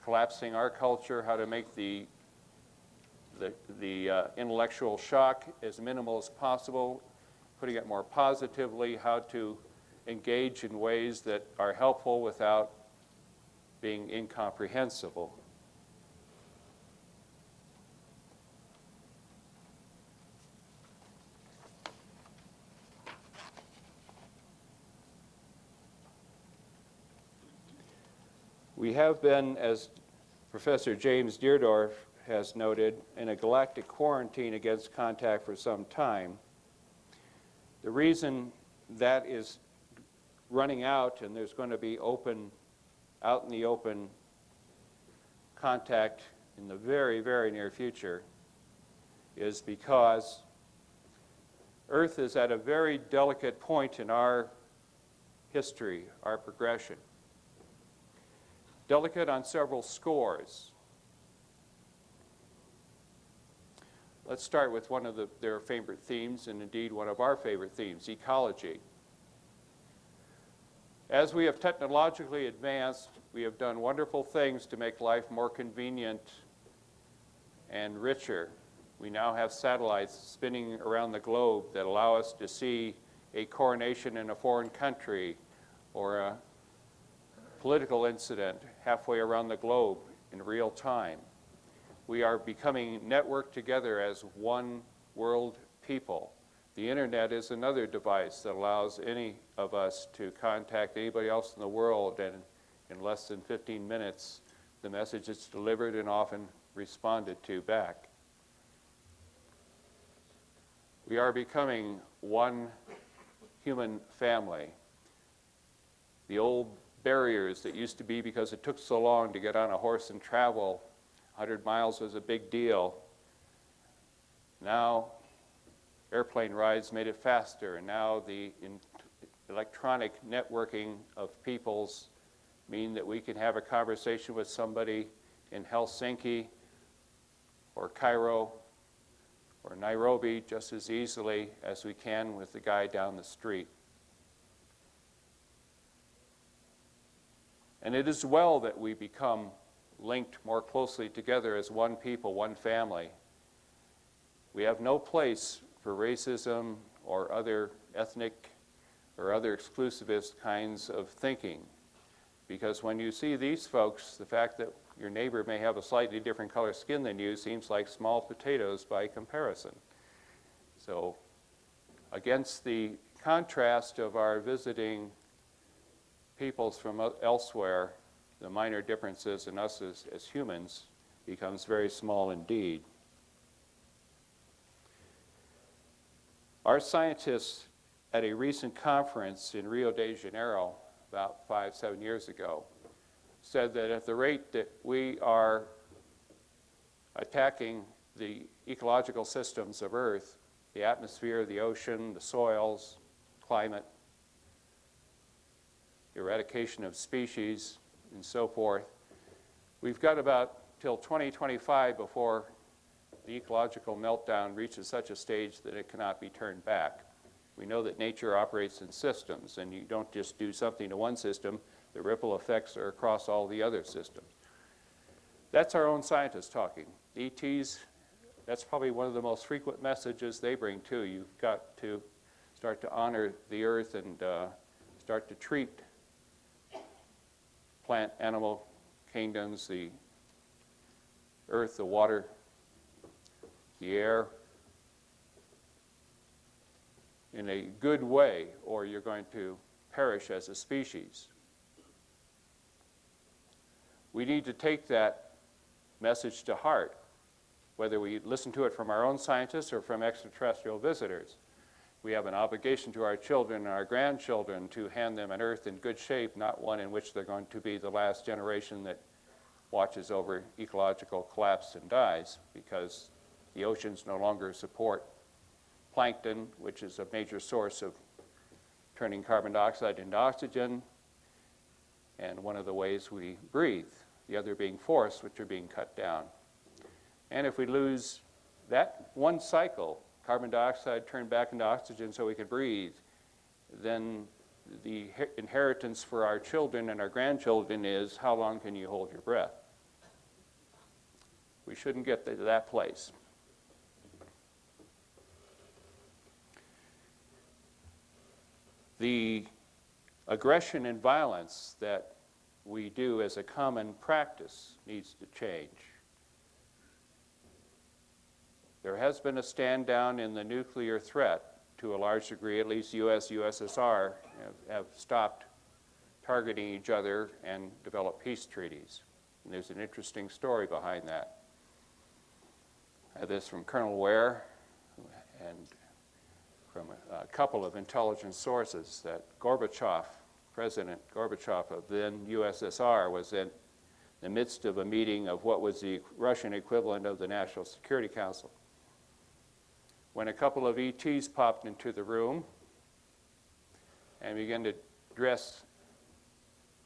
collapsing our culture, how to make the intellectual shock as minimal as possible, putting it more positively, how to engage in ways that are helpful without being incomprehensible. We have been, as Professor James Deardorff has noted, in a galactic quarantine against contact for some time. The reason that is running out and there's going to be out in the open contact in the very, very near future is because Earth is at a very delicate point in our history, our progression. Delicate on several scores. Let's start with one of their favorite themes, and indeed one of our favorite themes, ecology. As we have technologically advanced, we have done wonderful things to make life more convenient and richer. We now have satellites spinning around the globe that allow us to see a coronation in a foreign country or a political incident halfway around the globe in real time. We are becoming networked together as one world people. The internet is another device that allows any of us to contact anybody else in the world, and in less than 15 minutes, the message is delivered and often responded to back. We are becoming one human family. The old barriers that used to be because it took so long to get on a horse and travel, 100 miles was a big deal. Now, airplane rides made it faster, and now the electronic networking of peoples mean that we can have a conversation with somebody in Helsinki or Cairo or Nairobi just as easily as we can with the guy down the street. And it is well that we become linked more closely together as one people, one family. We have no place for racism or other ethnic or other exclusivist kinds of thinking. Because when you see these folks, the fact that your neighbor may have a slightly different color skin than you seems like small potatoes by comparison. So against the contrast of our visiting peoples from elsewhere, the minor differences in us as humans becomes very small indeed. Our scientists at a recent conference in Rio de Janeiro about 5-7 years ago said that at the rate that we are attacking the ecological systems of Earth, the atmosphere, the ocean, the soils, climate, eradication of species, and so forth, we've got about till 2025 before the ecological meltdown reaches such a stage that it cannot be turned back. We know that nature operates in systems, and you don't just do something to one system, the ripple effects are across all the other systems. That's our own scientists talking. ETs, that's probably one of the most frequent messages they bring too. You've got to start to honor the earth and start to treat plant, animal kingdoms, the earth, the water, the air, in a good way, or you're going to perish as a species. We need to take that message to heart, whether we listen to it from our own scientists or from extraterrestrial visitors. We have an obligation to our children and our grandchildren to hand them an Earth in good shape, not one in which they're going to be the last generation that watches over ecological collapse and dies, because the oceans no longer support plankton, which is a major source of turning carbon dioxide into oxygen, and one of the ways we breathe, the other being forests, which are being cut down. And if we lose that one cycle, carbon dioxide turned back into oxygen so we can breathe, then the inheritance for our children and our grandchildren is, how long can you hold your breath? We shouldn't get to that place. The aggression and violence that we do as a common practice needs to change. There has been a stand down in the nuclear threat to a large degree. At least US, USSR have stopped targeting each other and developed peace treaties. And there's an interesting story behind that. I have this from Colonel Ware and from a couple of intelligence sources that Gorbachev, President Gorbachev of then USSR, was in the midst of a meeting of what was the Russian equivalent of the National Security Council, when a couple of ETs popped into the room and began to dress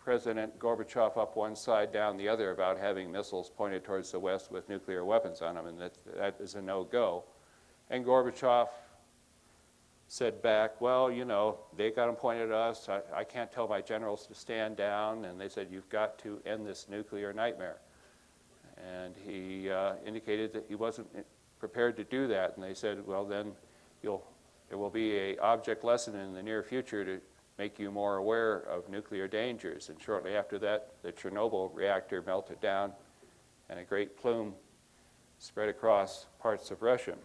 President Gorbachev up one side, down the other, about having missiles pointed towards the West with nuclear weapons on them, and that is a no-go. And Gorbachev said back, well, you know, they got them pointed at us. I can't tell my generals to stand down. And they said, you've got to end this nuclear nightmare. And he indicated that he wasn't prepared to do that. And they said, well, then there will be an object lesson in the near future to make you more aware of nuclear dangers. And shortly after that, the Chernobyl reactor melted down, and a great plume spread across parts of Russia.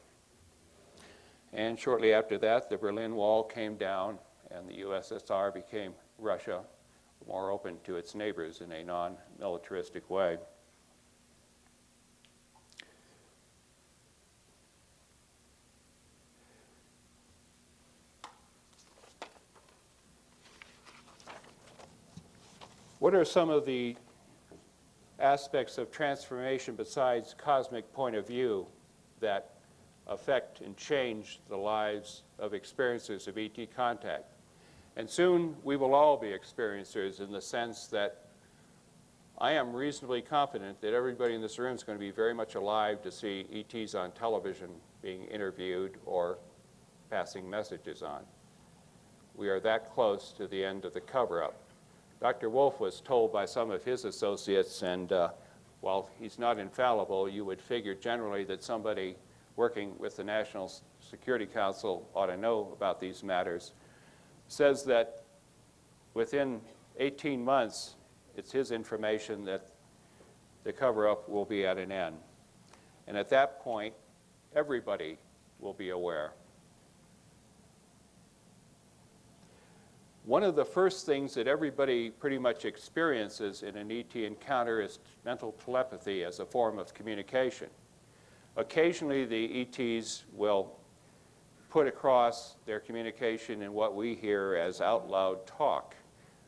And shortly after that, the Berlin Wall came down, and the USSR became Russia, more open to its neighbors in a non-militaristic way. What are some of the aspects of transformation besides cosmic point of view that affect and change the lives of experiencers of ET contact? And soon we will all be experiencers, in the sense that I am reasonably confident that everybody in this room is going to be very much alive to see ETs on television being interviewed or passing messages on. We are that close to the end of the cover-up. Dr. Wolf was told by some of his associates, and while he's not infallible, you would figure generally that somebody working with the National Security Council ought to know about these matters, says that within 18 months, it's his information that the cover-up will be at an end. And at that point, everybody will be aware. One of the first things that everybody pretty much experiences in an ET encounter is mental telepathy as a form of communication. Occasionally, the ETs will put across their communication in what we hear as out loud talk,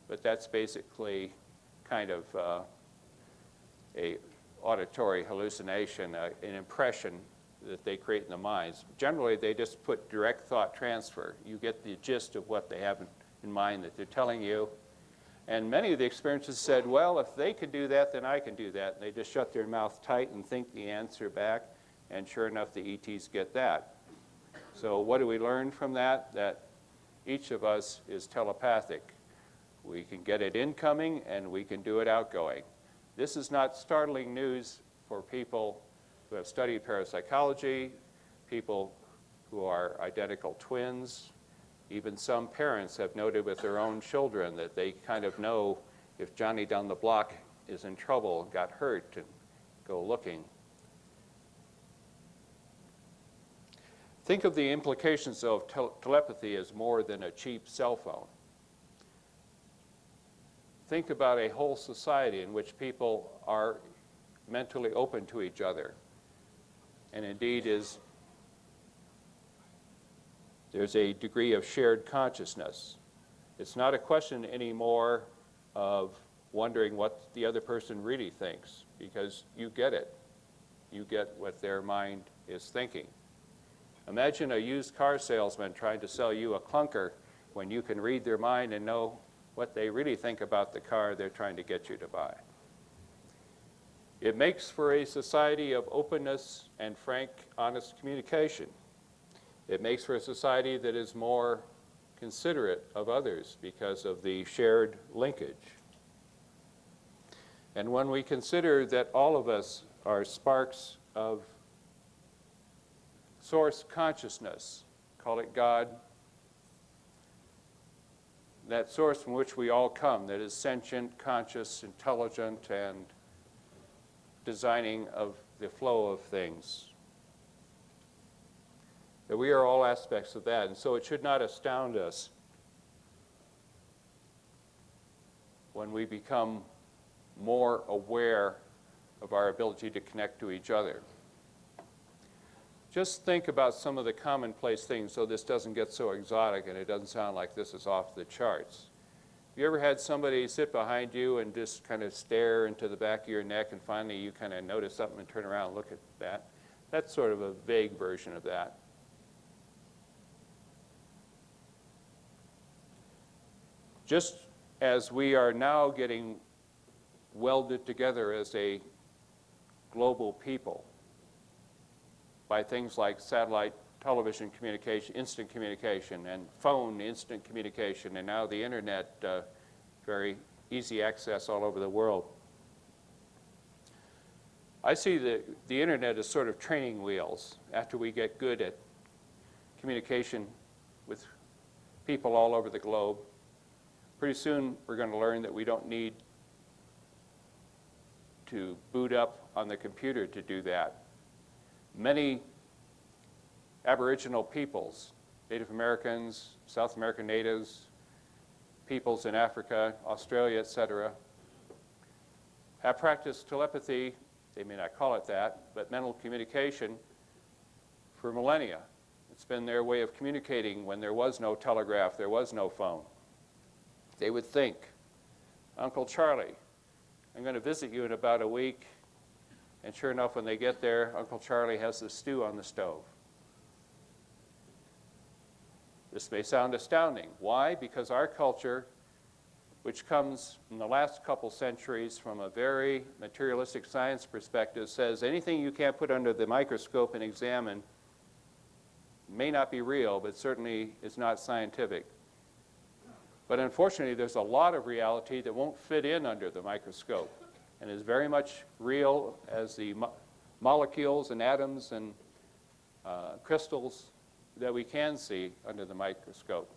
but that's basically kind of a auditory hallucination, an impression that they create in the minds. Generally, they just put direct thought transfer. You get the gist of what they have in mind that they're telling you. And many of the experiences said, well, if they could do that, then I can do that. And they just shut their mouth tight and think the answer back. And sure enough, the ETs get that. So what do we learn from that? That each of us is telepathic. We can get it incoming, and we can do it outgoing. This is not startling news for people who have studied parapsychology, people who are identical twins. Even some parents have noted with their own children that they kind of know if Johnny down the block is in trouble, got hurt, and go looking. Think of the implications of telepathy as more than a cheap cell phone. Think about a whole society in which people are mentally open to each other. And indeed there's a degree of shared consciousness. It's not a question anymore of wondering what the other person really thinks, because you get it. You get what their mind is thinking. Imagine a used car salesman trying to sell you a clunker when you can read their mind and know what they really think about the car they're trying to get you to buy. It makes for a society of openness and frank, honest communication. It makes for a society that is more considerate of others because of the shared linkage. And when we consider that all of us are sparks of source consciousness, call it God, that source from which we all come, that is sentient, conscious, intelligent, and designing of the flow of things. That we are all aspects of that, and so it should not astound us when we become more aware of our ability to connect to each other. Just think about some of the commonplace things so this doesn't get so exotic and it doesn't sound like this is off the charts. Have you ever had somebody sit behind you and just kind of stare into the back of your neck, and finally you kind of notice something and turn around and look at that? That's sort of a vague version of that. Just as we are now getting welded together as a global people by things like satellite television communication, instant communication, and phone instant communication, and now the internet, very easy access all over the world. I see the internet as sort of training wheels. After we get good at communication with people all over the globe, pretty soon we're going to learn that we don't need to boot up on the computer to do that. Many Aboriginal peoples, Native Americans, South American natives, peoples in Africa, Australia, etc., have practiced telepathy. They may not call it that, but mental communication for millennia. It's been their way of communicating when there was no telegraph, there was no phone. They would think, Uncle Charlie, I'm going to visit you in about a week. And sure enough, when they get there, Uncle Charlie has the stew on the stove. This may sound astounding. Why? Because our culture, which comes in the last couple centuries from a very materialistic science perspective, says anything you can't put under the microscope and examine may not be real, but certainly is not scientific. But unfortunately, there's a lot of reality that won't fit in under the microscope and is very much real as the molecules and atoms and crystals that we can see under the microscope.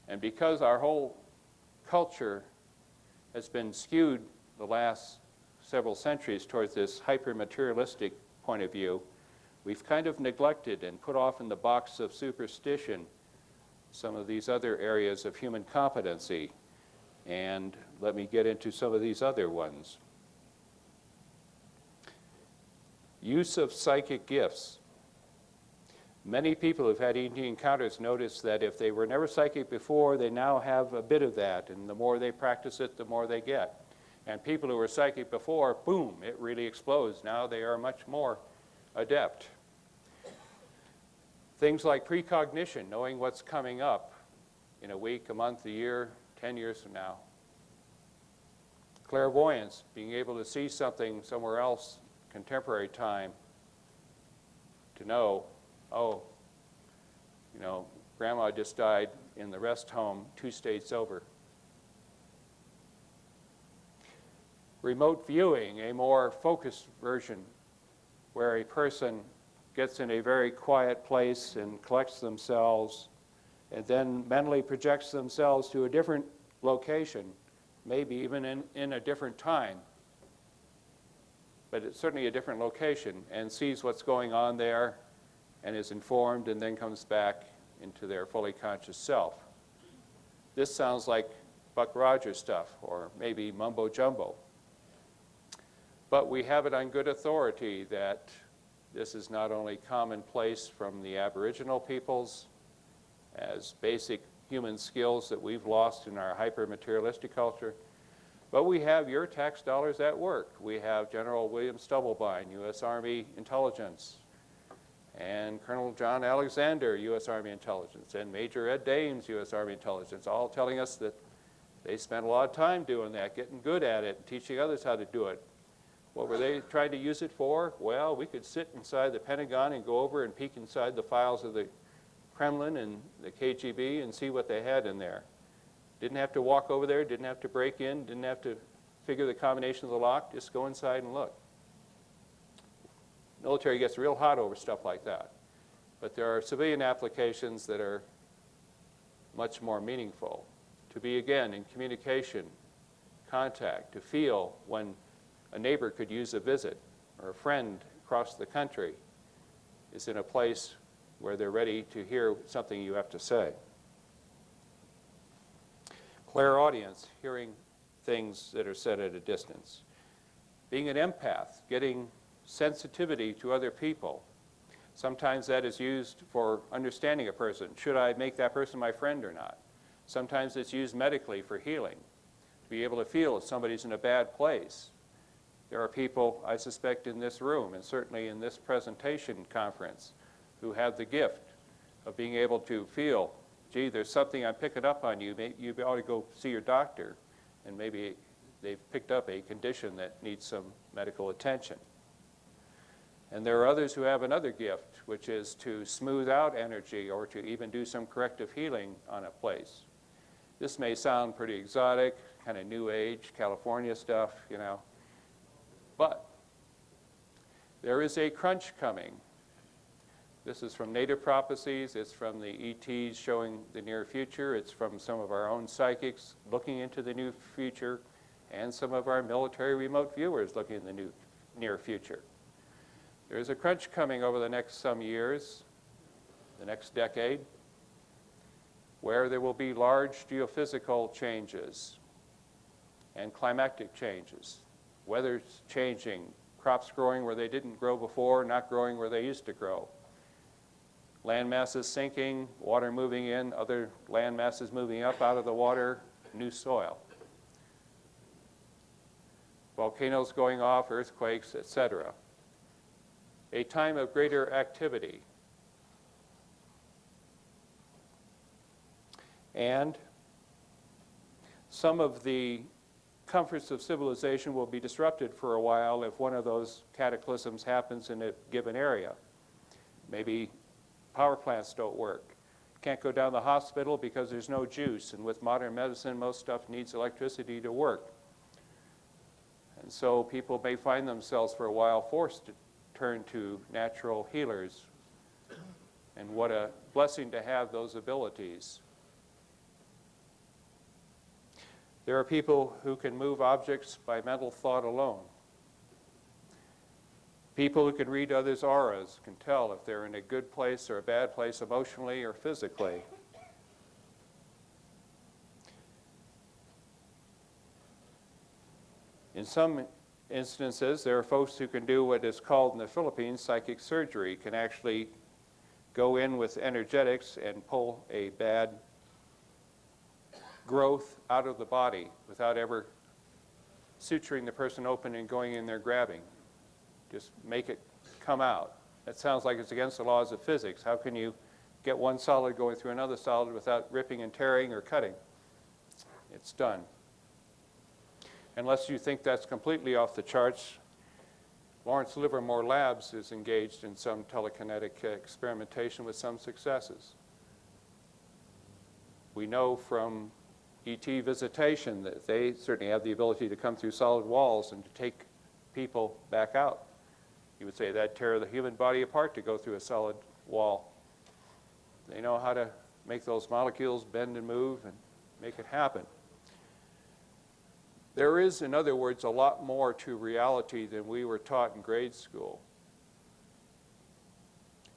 And because our whole culture has been skewed the last several centuries towards this hyper-materialistic point of view, we've kind of neglected and put off in the box of superstition some of these other areas of human competency. And let me get into some of these other ones. Use of psychic gifts. Many people who've had ET encounters notice that if they were never psychic before, they now have a bit of that, and the more they practice it, the more they get. And people who were psychic before, boom, it really explodes. Now they are much more adept. Things like precognition, knowing what's coming up in a week, a month, a year, 10 years from now. Clairvoyance, being able to see something somewhere else, contemporary time, to know, oh, you know, Grandma just died in the rest home 2 states over. Remote viewing, a more focused version, where a person gets in a very quiet place and collects themselves and then mentally projects themselves to a different location, maybe even in a different time, but it's certainly a different location, and sees what's going on there and is informed and then comes back into their fully conscious self. This sounds like Buck Rogers stuff, or maybe mumbo jumbo. But we have it on good authority that this is not only commonplace from the Aboriginal peoples as basic human skills that we've lost in our hyper-materialistic culture, but we have your tax dollars at work. We have General William Stubblebine, U.S. Army Intelligence, and Colonel John Alexander, U.S. Army Intelligence, and Major Ed Dames, U.S. Army Intelligence, all telling us that they spent a lot of time doing that, getting good at it, and teaching others how to do it. What were they trying to use it for? Well, we could sit inside the Pentagon and go over and peek inside the files of the Kremlin and the KGB and see what they had in there. Didn't have to walk over there, didn't have to break in, didn't have to figure the combination of the lock, just go inside and look. Military gets real hot over stuff like that. But there are civilian applications that are much more meaningful. To be, again, in communication, contact, to feel when a neighbor could use a visit, or a friend across the country is in a place where they're ready to hear something you have to say. Clairaudience, hearing things that are said at a distance. Being an empath, getting sensitivity to other people. Sometimes that is used for understanding a person. Should I make that person my friend or not? Sometimes it's used medically for healing. To be able to feel if somebody's in a bad place. There are people, I suspect, in this room, and certainly in this presentation conference, who have the gift of being able to feel, gee, there's something I'm picking up on you. You ought to go see your doctor, and maybe they've picked up a condition that needs some medical attention. And there are others who have another gift, which is to smooth out energy or to even do some corrective healing on a place. This may sound pretty exotic, kind of New Age, California stuff, you know. But there is a crunch coming. This is from native prophecies. It's from the ETs showing the near future. It's from some of our own psychics looking into the new future, and some of our military remote viewers looking in the near future. There's a crunch coming over the next some years, the next decade, where there will be large geophysical changes and climatic changes. Weather's changing, crops growing where they didn't grow before, not growing where they used to grow. Land masses sinking, water moving in, other land masses moving up out of the water, new soil. Volcanoes going off, earthquakes, etc. A time of greater activity. And some of the comforts of civilization will be disrupted for a while if one of those cataclysms happens in a given area. Maybe power plants don't work. Can't go down to the hospital because there's no juice, and with modern medicine, most stuff needs electricity to work. And so people may find themselves for a while forced to turn to natural healers. And what a blessing to have those abilities. There are people who can move objects by mental thought alone. People who can read others' auras, can tell if they're in a good place or a bad place emotionally or physically. In some instances, there are folks who can do what is called in the Philippines psychic surgery, can actually go in with energetics and pull a bad growth out of the body without ever suturing the person open and going in there grabbing. Just make it come out. That sounds like it's against the laws of physics. How can you get one solid going through another solid without ripping and tearing or cutting? It's done. Unless you think that's completely off the charts, Lawrence Livermore Labs is engaged in some telekinetic experimentation with some successes. We know from ET visitation that they certainly have the ability to come through solid walls and to take people back out. You would say that'd tear the human body apart to go through a solid wall. They know how to make those molecules bend and move and make it happen. There is, in other words, a lot more to reality than we were taught in grade school.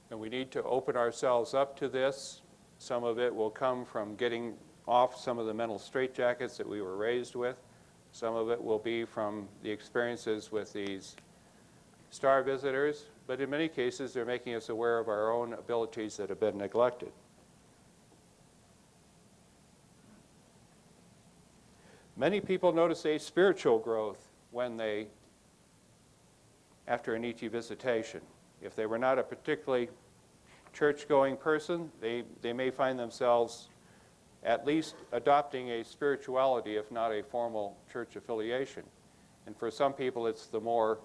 And we need to open ourselves up to this. Some of it will come from getting off some of the mental straitjackets that we were raised with, Some of it will be from the experiences with these star visitors, but in many cases they're making us aware of our own abilities that have been neglected. Many people notice a spiritual growth when they, after an ET visitation. If they were not a particularly church-going person, they may find themselves at least adopting a spirituality, if not a formal church affiliation. And for some people, it's the more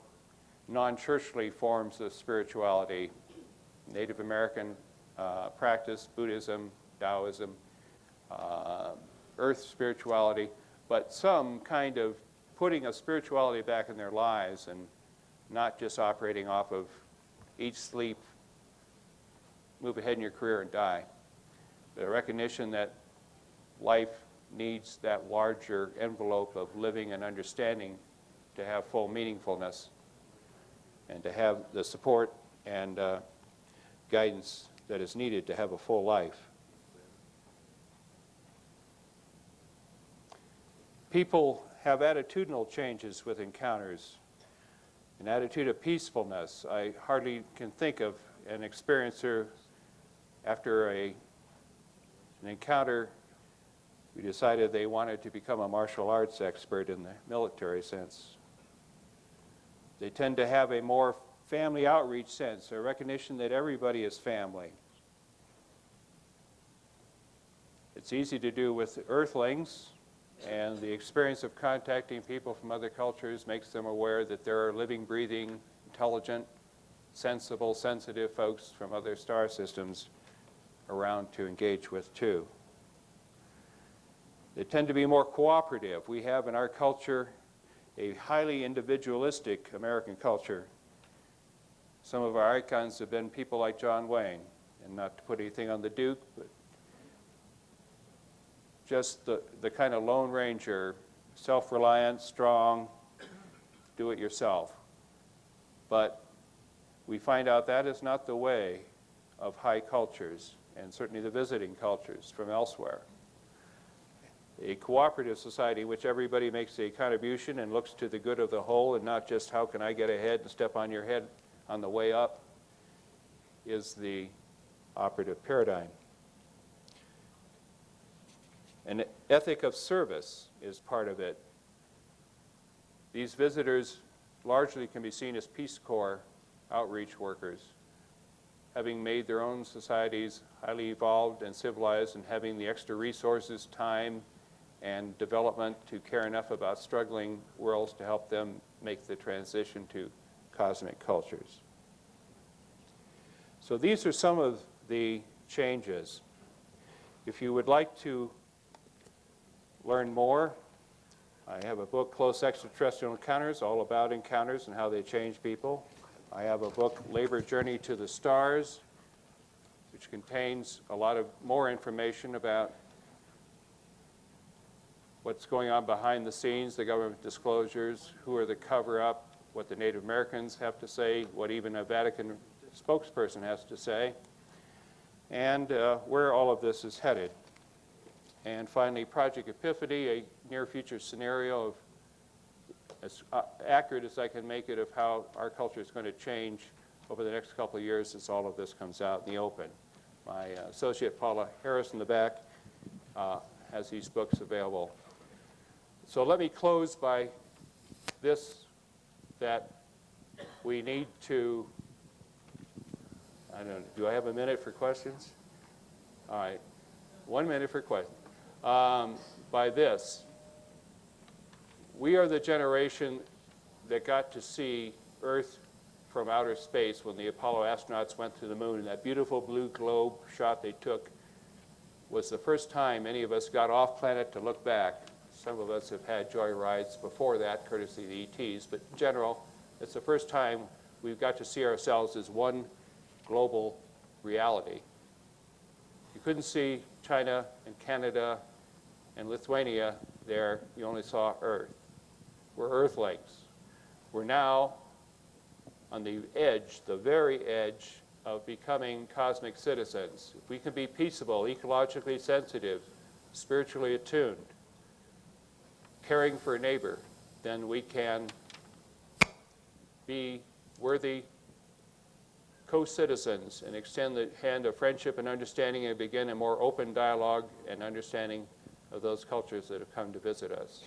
non-churchly forms of spirituality, Native American practice, Buddhism, Taoism, earth spirituality, but some kind of putting a spirituality back in their lives and not just operating off of eat, sleep, move ahead in your career and die. But a recognition that life needs that larger envelope of living and understanding to have full meaningfulness and to have the support and guidance that is needed to have a full life. People have attitudinal changes with encounters. An attitude of peacefulness. I hardly can think of an experiencer after an encounter who decided they wanted to become a martial arts expert in the military sense. They tend to have a more family outreach sense, a recognition that everybody is family. It's easy to do with earthlings, and the experience of contacting people from other cultures makes them aware that there are living, breathing, intelligent, sensible, sensitive folks from other star systems around to engage with too. They tend to be more cooperative. We have in our culture a highly individualistic American culture. Some of our icons have been people like John Wayne, and not to put anything on the Duke, but just the kind of Lone Ranger, self-reliant, strong, do it yourself. But we find out that is not the way of high cultures, and certainly the visiting cultures from elsewhere. A cooperative society in which everybody makes a contribution and looks to the good of the whole and not just how can I get ahead and step on your head on the way up is the operative paradigm. An ethic of service is part of it. These visitors largely can be seen as Peace Corps outreach workers, having made their own societies highly evolved and civilized and having the extra resources, time, and development to care enough about struggling worlds to help them make the transition to cosmic cultures. So these are some of the changes. If you would like to learn more, I have a book, Close Extraterrestrial Encounters, all about encounters and how they change people. I have a book, Labor Journey to the Stars, which contains a lot of more information about what's going on behind the scenes, the government disclosures, who are the cover-up, what the Native Americans have to say, what even a Vatican spokesperson has to say, and where all of this is headed. And finally, Project Epiphany, a near-future scenario of as accurate as I can make it of how our culture is going to change over the next couple of years as all of this comes out in the open. My associate Paula Harris in the back has these books available. So let me close by this, that we need to, I don't know, do I have a minute for questions? All right, 1 minute for questions. By this, we are the generation that got to see Earth from outer space when the Apollo astronauts went to the moon, and that beautiful blue globe shot they took was the first time any of us got off planet to look back. Some of us have had joy rides before that, courtesy of the ETs, but in general, it's the first time we've got to see ourselves as one global reality. You couldn't see China and Canada and Lithuania there. You only saw Earth. We're Earthlings. We're now on the edge, the very edge of becoming cosmic citizens. If we can be peaceable, ecologically sensitive, spiritually attuned, caring for a neighbor, then we can be worthy co-citizens and extend the hand of friendship and understanding and begin a more open dialogue and understanding of those cultures that have come to visit us.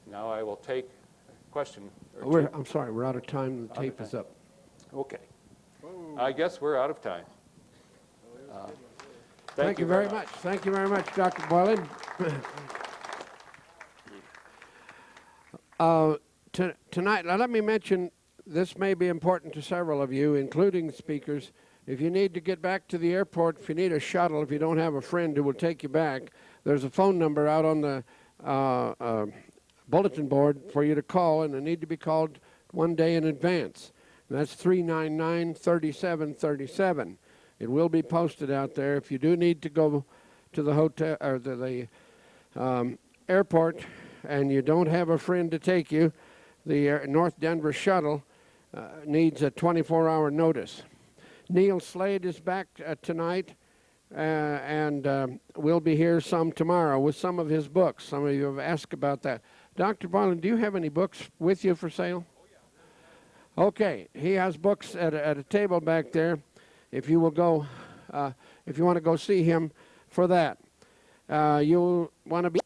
Now I will take a question or two. I'm sorry, we're out of time. The tape is up. Okay. I guess we're out of time. Thank you very much. Thank you very much, Dr. Boylan. Tonight, now let me mention, this may be important to several of you, including speakers. If you need to get back to the airport, if you need a shuttle, if you don't have a friend who will take you back, there's a phone number out on the bulletin board for you to call, and it need to be called one day in advance. And that's 399-3737. It will be posted out there. If you do need to go to the hotel or the airport and you don't have a friend to take you, the North Denver shuttle needs a 24-hour notice. Neil Slade is back tonight, and we'll be here some tomorrow with some of his books. Some of you have asked about that. Dr. Boylan, do you have any books with you for sale? Okay, he has books at a table back there. If you will go, if you want to go see him for that, you'll want to be